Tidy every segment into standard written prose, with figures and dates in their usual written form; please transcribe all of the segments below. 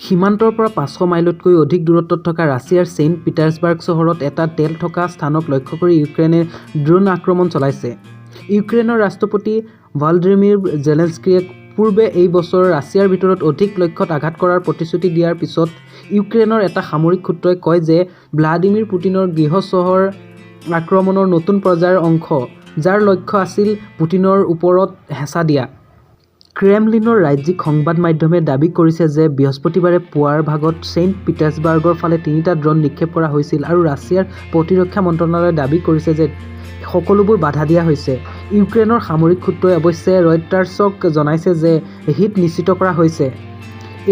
সীমান্তৰ পৰা 500 মাইলতকৈ অধিক দূৰত্বত থকা ৰাছিয়াৰ ছেইণ্ট পিটাৰ্ছবাৰ্গ চহৰত এটা তেল থকা স্থানক লক্ষ্য কৰি ইউক্ৰেইনে ড্ৰোন আক্ৰমণ চলাইছে। ইউক্ৰেইনৰ ৰাষ্ট্ৰপতি ভলদিমিৰ জেলেনস্কিয়ে পূৰ্বে এই বছৰ ৰাছিয়াৰ ভিতৰত অধিক লক্ষ্যত আঘাত কৰাৰ প্ৰতিশ্ৰুতি দিয়াৰ পিছত ইউক্ৰেইনৰ এটা সামৰিক সূত্ৰই কয় যে ভ্লাদিমিৰ পুটিনৰ গৃহ চহৰ আক্ৰমণৰ নতুন পৰ্যায়ৰ অংশ, যাৰ লক্ষ্য আছিল পুটিনৰ ওপৰত হেঁচা দিয়া। ক্ৰেমলিনৰ ৰাজ্যিক সংবাদ মাধ্যমে দাবী কৰিছে যে বৃহস্পতিবাৰে পুৱাৰ ভাগত ছেইণ্ট পিটাৰ্ছবাৰ্গৰ ফালে 3টা ড্ৰোন নিক্ষেপ কৰা হৈছিল আৰু ৰাছিয়াৰ প্ৰতিৰক্ষা মন্ত্ৰণালয়ে দাবী কৰিছে যে সকলোবোৰ বাধা দিয়া হৈছে। ইউক্ৰেইনৰ সামৰিক সূত্ৰই অৱশ্যে ৰয়টাৰ্ছক জনাইছে যে হিট নিশ্চিত কৰা হৈছে।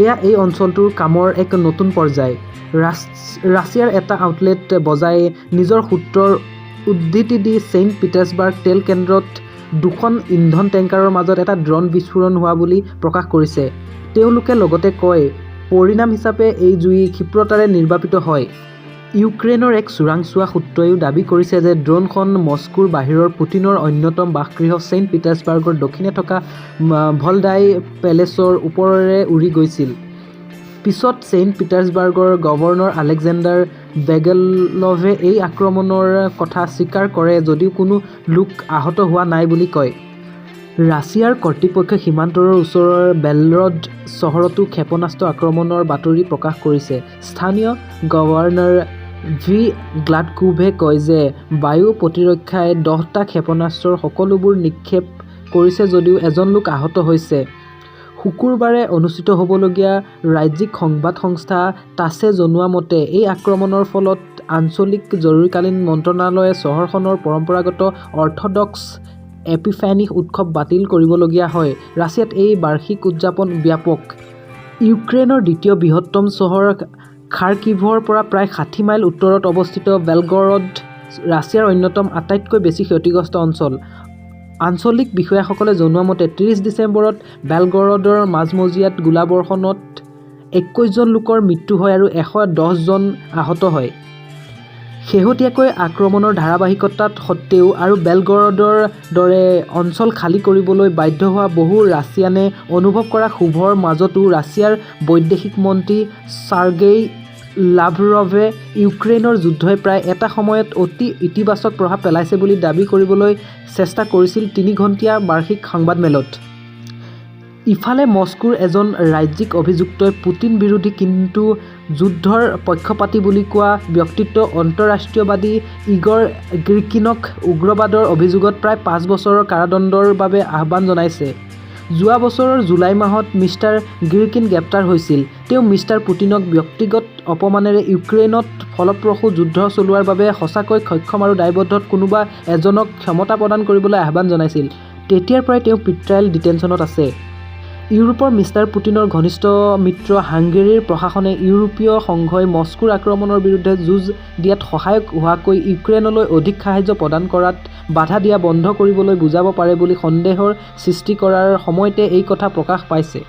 এয়া এই অঞ্চলটোৰ কামৰ এক নতুন পৰ্যায়। ৰাছিয়াৰ এটা আউটলেট বজাই নিজৰ সূত্ৰৰ উদ্ধৃতি দি ছেইণ্ট পিটাৰ্ছবাৰ্গ তেল কেন্দ্ৰত 2খন ইন্ধন টেংকাৰৰ মাজত এটা ড্ৰোন বিস্ফোৰণ হোৱা বুলি প্ৰকাশ কৰিছে। তেওঁলোকে লগতে কয়, পৰিণাম হিচাপে এই জুই ক্ষিপ্ৰতাৰে নিৰ্বাপিত হয়। ইউক্ৰেইনৰ এক চোৰাংচোৱা সূত্ৰইও দাবী কৰিছে যে ড্ৰোনখন মস্কোৰ বাহিৰৰ পুটিনৰ অন্যতম বাসগৃহ ছেইণ্ট পিটাৰ্ছবাৰ্গৰ দক্ষিণে থকা ভলদাই পেলেচৰ ওপৰেৰে উৰি গৈছিল। পিছত ছেইণ্ট পিটাৰ্ছবাৰ্গৰ গভৰ্ণৰ আলেকজেণ্ডাৰ বেগেলভে এই আক্ৰমণৰ কথা স্বীকাৰ কৰে যদিও কোনো লোক আহত হোৱা নাই বুলি কয়। ৰাছিয়াৰ কৰ্তৃপক্ষই সীমান্তৰ ওচৰৰ বেলগৰড চহৰতো ক্ষেপণাস্ত্ৰ আক্ৰমণৰ বাতৰি প্ৰকাশ কৰিছে। স্থানীয় গভৰ্ণৰ ভি গ্লাডকোভে কয় যে বায়ু প্ৰতিৰক্ষাই 10টা ক্ষেপণাস্ত্ৰৰ সকলোবোৰ নিক্ষেপ কৰিছে যদিও এজন লোক আহত হৈছে। শুকুৰবাৰে অনুষ্ঠিত হ'বলগীয়া ৰাজ্যিক সংবাদ সংস্থা টাছে জনোৱা মতে এই আক্ৰমণৰ ফলত আঞ্চলিক জৰুৰীকালীন মন্ত্ৰণালয়ে চহৰখনৰ পৰম্পৰাগত অৰ্থডক্স এপিফেনী উৎসৱ বাতিল কৰিবলগীয়া হয়। ৰাছিয়াত এই বাৰ্ষিক উদযাপন ব্যাপক। ইউক্ৰেইনৰ দ্বিতীয় বৃহত্তম চহৰ খাৰ্কিভৰ পৰা প্ৰায় 60 মাইল উত্তৰত অৱস্থিত বেলগৰড ৰাছিয়াৰ অন্যতম আটাইতকৈ বেছি ক্ষতিগ্ৰস্ত অঞ্চল। আঞ্চলিক বিষয়াসকলে জনোৱা মতে 30 ডিচেম্বৰত বেলগৰডৰ মাজমজিয়াত গোলাবৰ্ষণত 21 জন লোকৰ মৃত্যু হয় আৰু 110 জন আহত হয়। শেহতীয়াকৈ আক্ৰমণৰ ধাৰাবাহিকতা সত্ত্বেও আৰু বেলগৰডৰ দৰে অঞ্চল খালী কৰিবলৈ বাধ্য হোৱা বহু ৰাছিয়ানে অনুভৱ কৰা ক্ষোভৰ মাজতো ৰাছিয়াৰ বৈদেশিক মন্ত্ৰী চাৰ্গেই লাভৰভে ইউক্ৰেইনৰ যুদ্ধই প্ৰায় এটা সময়ত অতি ইতিবাচক প্ৰভাৱ পেলাইছে বুলি দাবী কৰিবলৈ চেষ্টা কৰিছিল 3 ঘণ্টীয়া বাৰ্ষিক সংবাদমেলত। ইফালে মস্কোৰ এজন ৰাজ্যিক অভিযুক্তই পুটিন বিৰোধী কিন্তু যুদ্ধৰ পক্ষপাতী বুলি কোৱা ব্যক্তিত্ব আন্তঃৰাষ্ট্ৰীয়বাদী ইগৰ গিৰ্কিনক উগ্ৰবাদৰ অভিযোগত প্ৰায় 5 বছৰৰ কাৰাদণ্ডৰ বাবে আহ্বান জনাইছে। যোৱা বছৰৰ জুলাই মাহত মিষ্টাৰ গিৰ্কিন গ্ৰেপ্তাৰ হৈছিল। তেওঁ মিষ্টাৰ পুটিনক ব্যক্তিগত অপমানেৰে ইউক্ৰেইনত ফলপ্ৰসূ যুদ্ধ চলোৱাৰ বাবে সঁচাকৈ সক্ষম আৰু দায়বদ্ধ কোনোবা এজনক ক্ষমতা প্ৰদান কৰিবলৈ আহ্বান জনাইছিল। তেতিয়াৰ পৰাই তেওঁ প্ৰিট্ৰায়েল ডিটেনশ্যনত আছে। ইউৰোপৰ মিষ্টাৰ পুটিনৰ ঘনিষ্ঠ মিত্ৰ হাংগেৰীৰ প্ৰশাসনে ইউৰোপীয় সংঘই মস্কোৰ আক্ৰমণৰ বিৰুদ্ধে যুঁজ দিয়াত সহায়ক হোৱাকৈ ইউক্ৰেইনলৈ অধিক সাহায্য প্ৰদান কৰাত বাধা দিয়া বন্ধ কৰিবলৈ বুজাব পাৰে বুলি সন্দেহৰ সৃষ্টি কৰাৰ সময়তে এই কথা প্ৰকাশ পাইছে।